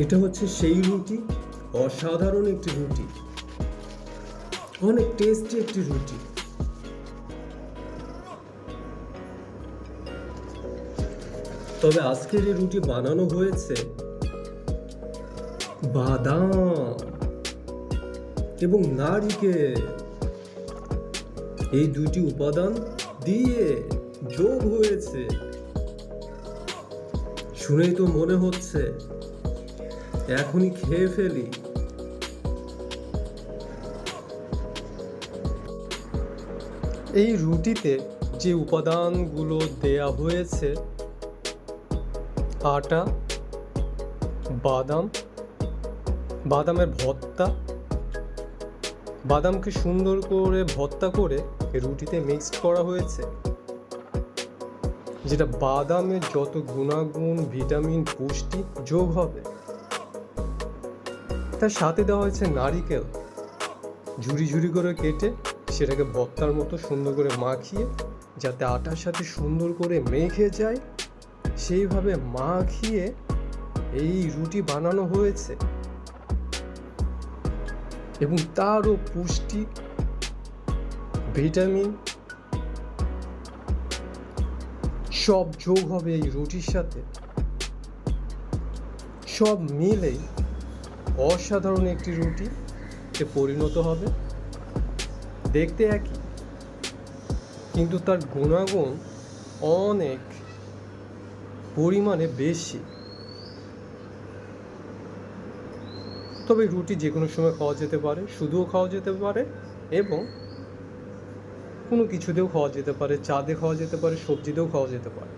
এটা হচ্ছে সেই রুটি, অসাধারণ একটি রুটি, অনেক টেস্টি একটি রুটি। তবে আজকের এই রুটি বানানো হয়েছে বাদাম এবং নারকেল, এই দুটি উপাদান দিয়ে যোগ হয়েছে। শুনেই তো মনে হচ্ছে এখনই খেয়ে ফেলি। এই রুটিতে যে উপাদানগুলো দেয়া হয়েছে, আটা, বাদাম, বাদামের ভর্তা, বাদামকে সুন্দর করে ভর্তা করে রুটিতে মিক্সড করা হয়েছে, যেটা বাদামের যত গুণাগুণ, ভিটামিন, পুষ্টি যোগ হবে। তার সাথে দেওয়া হয়েছে নারিকেল, ঝুরি ঝুরি করে কেটে সেটাকে ভর্তার মতো সুন্দর করে মাখিয়ে, যাতে আটার সাথে সুন্দর করে মেখে যায়, সেইভাবে মাখিয়ে এই রুটি বানানো হয়েছে। এবং তারও পুষ্টি, ভিটামিন সব যোগ হবে এই রুটির সাথে। সব মিলেই অসাধারণ একটি রুটিতে পরিণত হবে। দেখতে একই, কিন্তু তার গুণাগুণ অনেক পরিমাণে বেশি। তবে রুটি যে কোনো সময় খাওয়া যেতে পারে, শুধুও খাওয়া যেতে পারে, এবং কোনো কিছুতেও খাওয়া যেতে পারে, চা দিয়ে খাওয়া যেতে পারে, সবজিতেও খাওয়া যেতে পারে।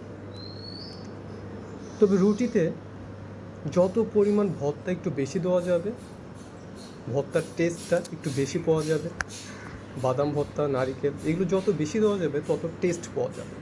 তবে রুটিতে যত পরিমাণ ভর্তা একটু বেশি দেওয়া যাবে, ভর্তার টেস্টটা একটু বেশি পাওয়া যাবে, বাদাম ভর্তা, নারিকেল, এগুলো যত বেশি দেওয়া যাবে তত টেস্ট পাওয়া যাবে।